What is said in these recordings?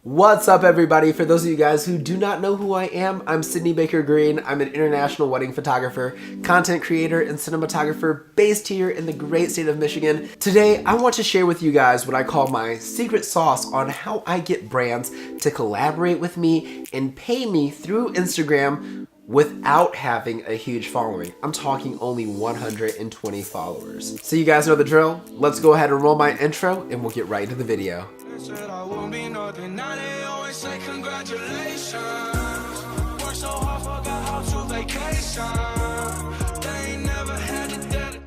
What's up, everybody? For those of you guys who do not know who I am, I'm Sydney Baker Green. I'm an international wedding photographer, content creator, and cinematographer based here in the great state of Michigan. Today, I want to share with you guys what I call my secret sauce on how I get brands to collaborate with me and pay me through Instagram without having a huge following. I'm talking only 120 followers. So you guys know the drill. Let's go ahead and roll my intro and we'll get right into the video. Said I won't be nothing, now they always say congratulations. Worked so hard, forgot how to vacation. They ain't never had it that.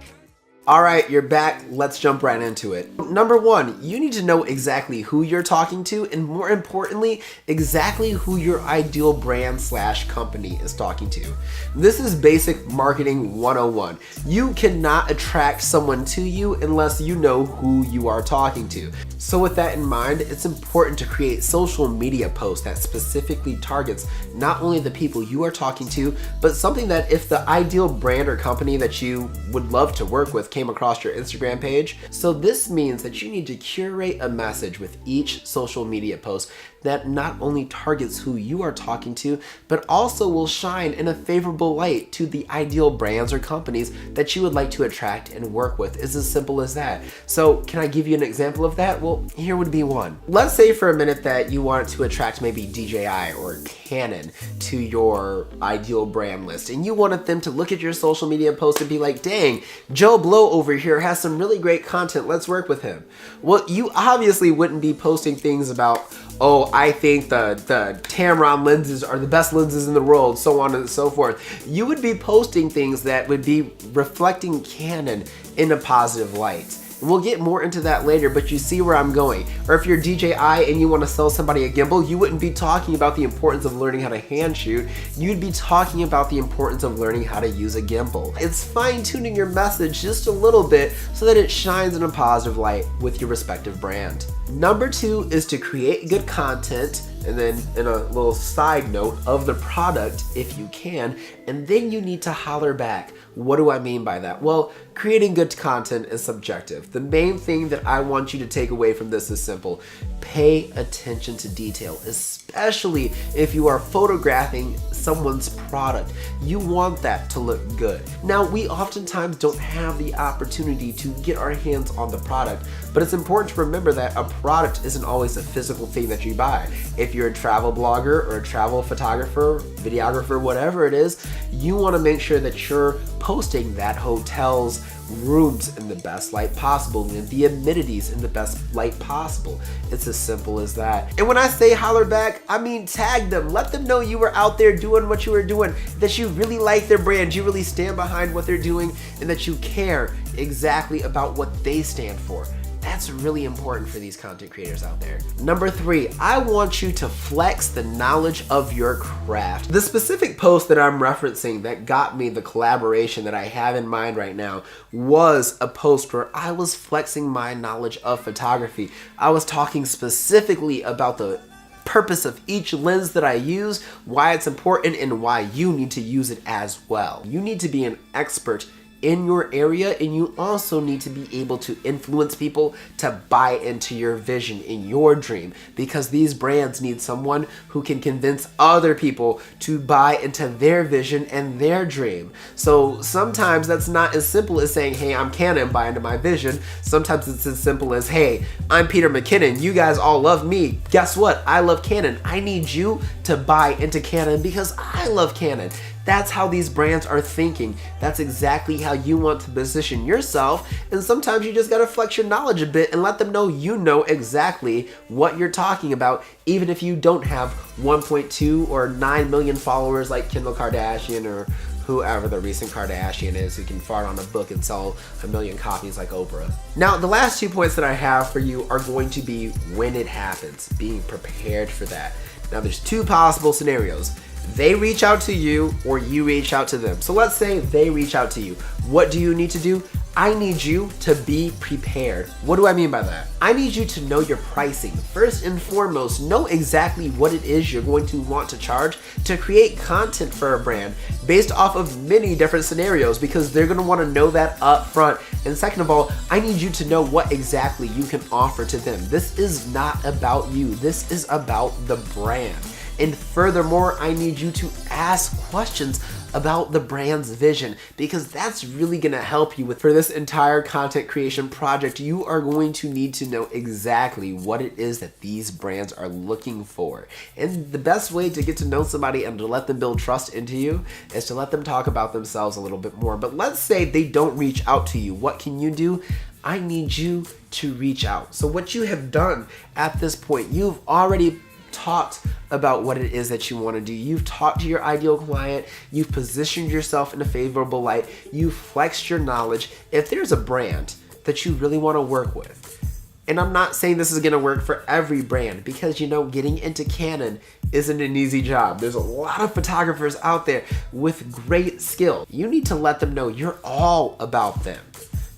All right, you're back. Let's jump right into it. Number one, you need to know exactly who you're talking to, and more importantly, exactly who your ideal brand / company is talking to. This is basic marketing 101. You cannot attract someone to you unless you know who you are talking to. So with that in mind, it's important to create social media posts that specifically targets not only the people you are talking to, but something that if the ideal brand or company that you would love to work with came across your Instagram page. So this means that you need to curate a message with each social media post that not only targets who you are talking to, but also will shine in a favorable light to the ideal brands or companies that you would like to attract and work with. It's as simple as that. So can I give you an example of that? Well, here would be one. Let's say for a minute that you want to attract maybe DJI or Canon to your ideal brand list, and you wanted them to look at your social media post and be like, dang, Joe Blow over here has some really great content, let's work with him. Well, you obviously wouldn't be posting things about, oh, I think the Tamron lenses are the best lenses in the world, so on and so forth. You would be posting things that would be reflecting Canon in a positive light. And we'll get more into that later, but you see where I'm going. Or if you're DJI and you want to sell somebody a gimbal, you wouldn't be talking about the importance of learning how to hand shoot. You'd be talking about the importance of learning how to use a gimbal. It's fine-tuning your message just a little bit so that it shines in a positive light with your respective brand. Number two is to create good content, and then in a little side note of the product if you can, and then you need to holler back. What do I mean by that? Well, creating good content is subjective. The main thing that I want you to take away from this is simple. Pay attention to detail, especially if you are photographing someone's product. You want that to look good. Now, we oftentimes don't have the opportunity to get our hands on the product, but it's important to remember that a product isn't always a physical thing that you buy. If you're a travel blogger or a travel photographer, videographer, whatever it is, you want to make sure that you're posting that hotel's rooms in the best light possible and the amenities in the best light possible. It's as simple as that. And when I say holler back, I mean tag them. Let them know you were out there doing what you were doing, that you really like their brand, you really stand behind what they're doing, and that you care exactly about what they stand for. That's really important for these content creators out there. Number three, I want you to flex the knowledge of your craft. The specific post that I'm referencing that got me the collaboration that I have in mind right now was a post where I was flexing my knowledge of photography. I was talking specifically about the purpose of each lens that I use, why it's important, and why you need to use it as well. You need to be an expert in your area, and you also need to be able to influence people to buy into your vision in your dream, because these brands need someone who can convince other people to buy into their vision and their dream. So sometimes that's not as simple as saying, hey, I'm Canon, buy into my vision. Sometimes it's as simple as, hey, I'm Peter McKinnon, you guys all love me. Guess what? I love Canon. I need you to buy into Canon because I love Canon. That's how these brands are thinking. That's exactly how you want to position yourself. And sometimes you just gotta flex your knowledge a bit and let them know you know exactly what you're talking about, even if you don't have 1.2 or 9 million followers like Kendall Kardashian or whoever the recent Kardashian is who can fart on a book and sell 1 million copies like Oprah. Now, the last 2 points that I have for you are going to be when it happens, being prepared for that. Now, there's 2 possible scenarios. They reach out to you or you reach out to them. So let's say they reach out to you. What do you need to do? I need you to be prepared. What do I mean by that? I need you to know your pricing. First and foremost, know exactly what it is you're going to want to charge to create content for a brand based off of many different scenarios, because they're going to want to know that up front. And second of all, I need you to know what exactly you can offer to them. This is not about you. This is about the brand. And furthermore, I need you to ask questions about the brand's vision, because that's really gonna help you for this entire content creation project. You are going to need to know exactly what it is that these brands are looking for. And the best way to get to know somebody and to let them build trust into you is to let them talk about themselves a little bit more. But let's say they don't reach out to you. What can you do? I need you to reach out. So what you have done at this point, you've already talked about what it is that you want to do. You've talked to your ideal client. You've positioned yourself in a favorable light. You've flexed your knowledge. If there's a brand that you really want to work with, and I'm not saying this is going to work for every brand, because getting into Canon isn't an easy job. There's a lot of photographers out there with great skill. You need to let them know you're all about them.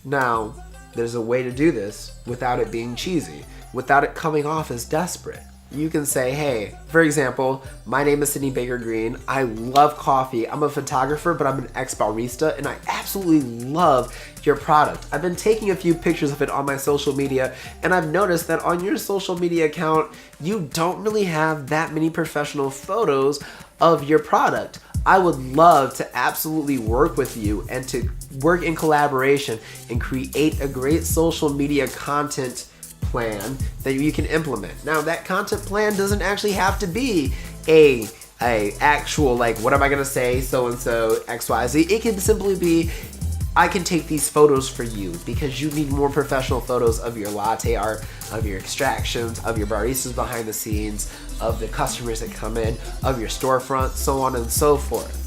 Now, there's a way to do this without it being cheesy, without it coming off as desperate. You can say, hey, for example, my name is Sydney Baker Green. I love coffee. I'm a photographer, but I'm an ex-barista, and I absolutely love your product. I've been taking a few pictures of it on my social media, and I've noticed that on your social media account, you don't really have that many professional photos of your product. I would love to absolutely work with you and to work in collaboration and create a great social media content plan that you can implement. Now, that content plan doesn't actually have to be a actual, like, what am I gonna say, so-and-so, XYZ. It can simply be, I can take these photos for you because you need more professional photos of your latte art, of your extractions, of your baristas behind the scenes, of the customers that come in, of your storefront, so on and so forth.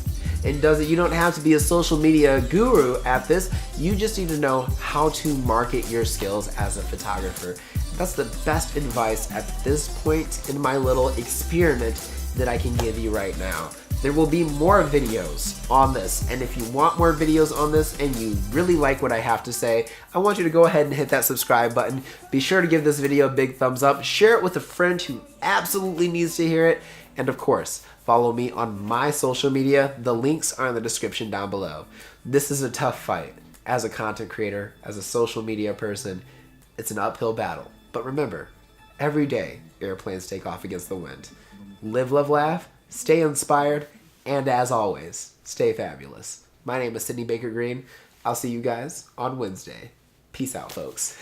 And you don't have to be a social media guru at this. You just need to know how to market your skills as a photographer. That's the best advice at this point in my little experiment that I can give you right now. There will be more videos on this, and if you want more videos on this and you really like what I have to say, I want you to go ahead and hit that subscribe button. Be sure to give this video a big thumbs up, share it with a friend who absolutely needs to hear it, and of course, follow me on my social media. The links are in the description down below. This is a tough fight. As a content creator, as a social media person, it's an uphill battle. But remember, every day, airplanes take off against the wind. Live, love, laugh, stay inspired, and as always, stay fabulous. My name is Sydney Baker Green. I'll see you guys on Wednesday. Peace out, folks.